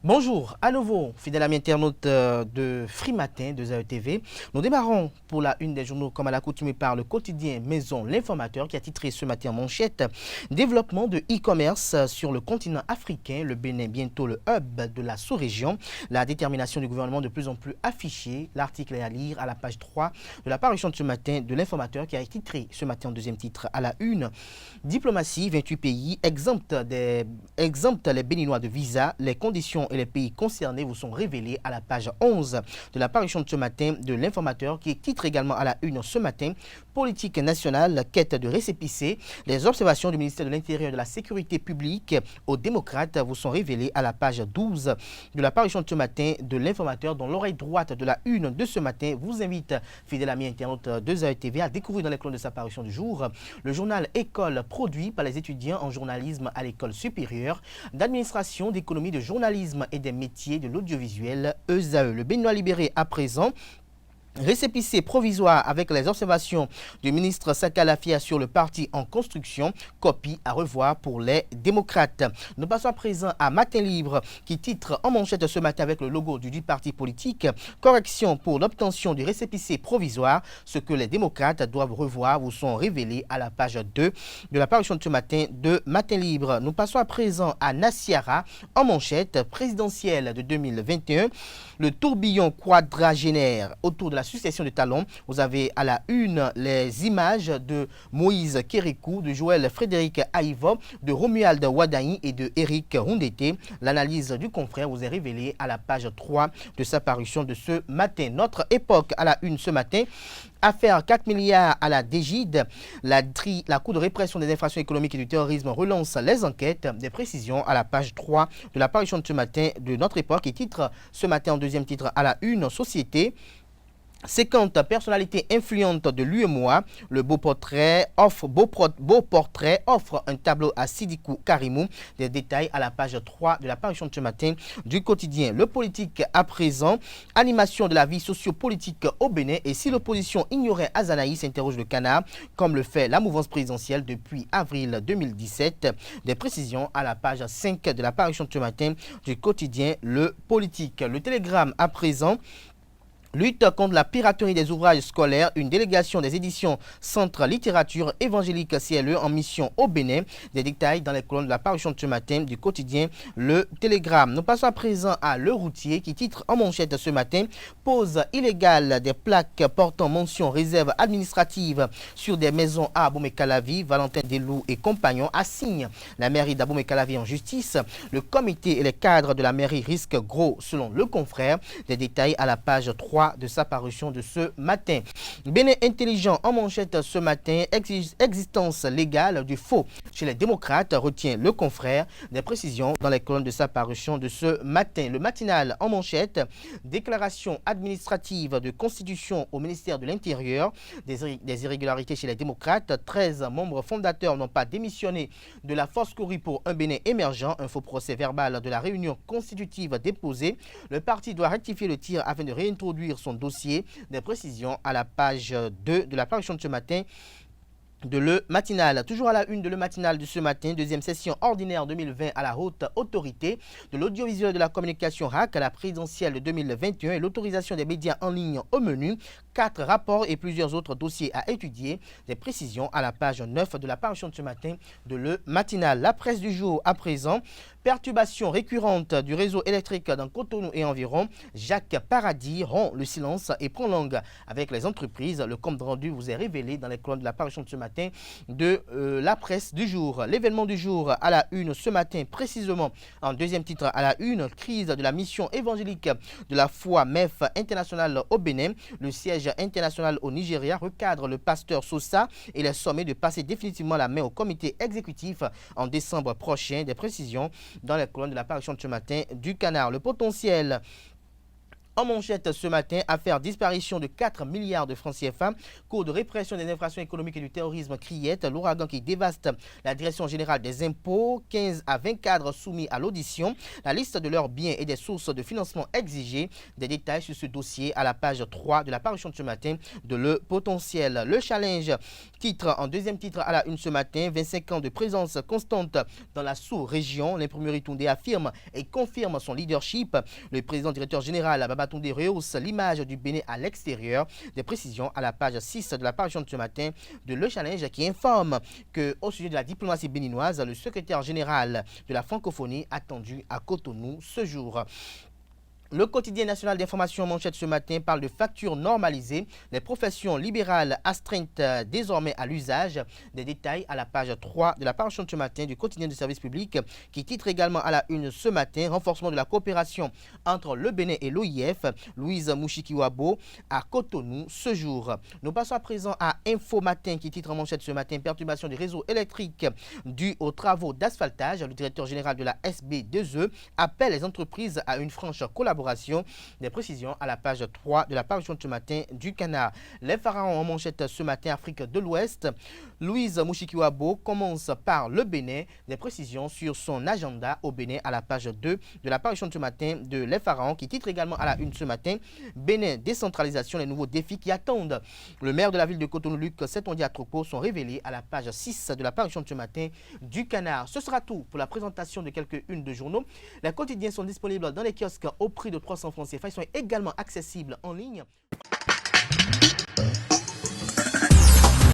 Bonjour, à nouveau, fidèles amis internautes de Free Matin de ZAE TV. Nous démarrons pour la une des journaux comme à l'accoutumée par le quotidien Maison L'Informateur qui a titré ce matin en manchette développement de e-commerce sur le continent africain, le Bénin bientôt le hub de la sous-région. La détermination du gouvernement de plus en plus affichée. L'article est à lire à la page 3 de la parution de ce matin de l'Informateur qui a titré ce matin en deuxième titre à la une. Diplomatie, 28 pays exemptent les Béninois de visa, les conditions et les pays concernés vous sont révélés à la page 11 de la parution de ce matin de l'Informateur qui titre également à la une ce matin politique nationale, quête de récépissé. Les observations du ministère de l'Intérieur et de la Sécurité publique aux démocrates vous sont révélées à la page 12 de la parution de ce matin de l'Informateur dont l'oreille droite de la une de ce matin vous invite, fidèles amis internautes de ZAE TV, à découvrir dans les colonnes de sa parution du jour le journal École produit par les étudiants en journalisme à l'école supérieure d'administration, d'économie, de journalisme et des métiers de l'audiovisuel ESAE. Le Béninois libéré à présent. Récépissé provisoire avec les observations du ministre Sakalafia sur le parti en construction, copie à revoir pour les démocrates. Nous passons à présent à Matin Libre qui titre en manchette ce matin avec le logo du parti politique correction pour l'obtention du récépissé provisoire, ce que les démocrates doivent revoir vous sont révélés à la page 2 de la parution de ce matin de Matin Libre. Nous passons à présent à Nassiara en manchette présidentielle de 2021, le tourbillon quadragénaire autour de la succession de talons. Vous avez à la une les images de Moïse Kérékou, de Joël Frédéric Aïvo, de Romuald Wadaï et de Eric Rundete. L'analyse du confrère vous est révélée à la page 3 de sa parution de ce matin. Notre époque à la une ce matin. Affaire 4 milliards à la DGID, la Cour de répression des infractions économiques et du terrorisme relance les enquêtes. Des précisions à la page 3 de la parution de ce matin de Notre époque et titre ce matin en deuxième titre à la une, Société. 50 personnalités influentes de l'UEMOA, le beau portrait offre un tableau à Sidikou Karimou. Des détails à la page 3 de la parution de ce matin du quotidien. Le politique à présent, animation de la vie sociopolitique au Bénin et si l'opposition ignorait Azanaï, s'interroge le Canard, comme le fait la mouvance présidentielle depuis avril 2017. Des précisions à la page 5 de la parution de ce matin du quotidien Le Politique. Le Télégramme à présent. Lutte contre la piraterie des ouvrages scolaires, une délégation des éditions Centre Littérature Évangélique CLE en mission au Bénin. Des détails dans les colonnes de la parution de ce matin du quotidien Le Télégramme. Nous passons à présent à Le Routier qui titre en manchette ce matin pose illégale des plaques portant mention réserve administrative sur des maisons à Abomey-Calavi. Valentin Deloup et compagnons assignent la mairie d'Abomey-Calavi en justice. Le comité et les cadres de la mairie risquent gros selon le confrère. Des détails à la page 3 de sa parution de ce matin. Bénin intelligent en manchette ce matin, existence légale du faux chez les démocrates, retient le confrère. Des précisions dans les colonnes de sa parution de ce matin. Le matinal en manchette, déclaration administrative de constitution au ministère de l'Intérieur, des irrégularités chez les démocrates, 13 membres fondateurs n'ont pas démissionné de la force Cori pour un Bénin émergent, un faux procès verbal de la réunion constitutive déposée. Le parti doit rectifier le tir afin de réintroduire son dossier. Des précisions à la page 2 de la parution de ce matin de Le Matinal. Toujours à la une de Le Matinal de ce matin, deuxième session ordinaire 2020 à la haute autorité de l'audiovisuel de la communication RAC à la présidentielle de 2021 et l'autorisation des médias en ligne au menu. 4 rapports et plusieurs autres dossiers à étudier. Des précisions à la page 9 de la parution de ce matin de Le Matinal. La presse du jour à présent. Perturbation récurrente du réseau électrique dans Cotonou et environ. Jacques Paradis rompt le silence et prend langue avec les entreprises. Le compte rendu vous est révélé dans les colonnes de la parution de ce matin de la presse du jour. L'événement du jour à la une ce matin, précisément en deuxième titre à la une, crise de la mission évangélique de la foi MEF internationale au Bénin. Le siège international au Nigeria recadre le pasteur Sosa et les sommets de passer définitivement la main au comité exécutif en décembre prochain. Des précisions dans les colonnes de la parution de ce matin du Canard. Le potentiel En manchette ce matin, affaire disparition de 4 milliards de francs CFA, cours de répression des infractions économiques et du terrorisme criette, l'ouragan qui dévaste la direction générale des impôts, 15 à 20 cadres soumis à l'audition, la liste de leurs biens et des sources de financement exigées, des détails sur ce dossier à la page 3 de la parution de ce matin de Le Potentiel. Le challenge, titre en deuxième titre à la une ce matin, 25 ans de présence constante dans la sous-région, l'imprimerie Toundé affirme et confirme son leadership. Le président directeur général Baba Toundé rehausse l'image du Bénin à l'extérieur. Des précisions à la page 6 de la parution de ce matin de Le Challenge qui informe qu'au sujet de la diplomatie béninoise, le secrétaire général de la francophonie attendu à Cotonou ce jour. Le quotidien national d'information manchette ce matin parle de factures normalisées, les professions libérales astreintes désormais à l'usage. Des détails à la page 3 de la parution de ce matin du quotidien de service public qui titre également à la une ce matin, renforcement de la coopération entre le Bénin et l'OIF, Louise Mushikiwabo à Cotonou ce jour. Nous passons à présent à Info Matin qui titre en manchette ce matin, perturbation des réseaux électriques due aux travaux d'asphaltage. Le directeur général de la SB2E appelle les entreprises à une franche collaboration. Des précisions à la page 3 de la parution de ce matin du Canard. Les pharaons en manchette ce matin, Afrique de l'Ouest. Louise Mushikiwabo commence par le Bénin. Des précisions sur son agenda au Bénin à la page 2 de la parution de ce matin de Les pharaons qui titre également à la une ce matin, Bénin, décentralisation, les nouveaux défis qui attendent. Le maire de la ville de Cotonou, Luc Setondia-Tropo, sont révélés à la page 6 de la parution de ce matin du Canard. Ce sera tout pour la présentation de quelques-unes de journaux. Les quotidiens sont disponibles dans les kiosques au prix de 300 francs CFA. Ils sont également accessibles en ligne.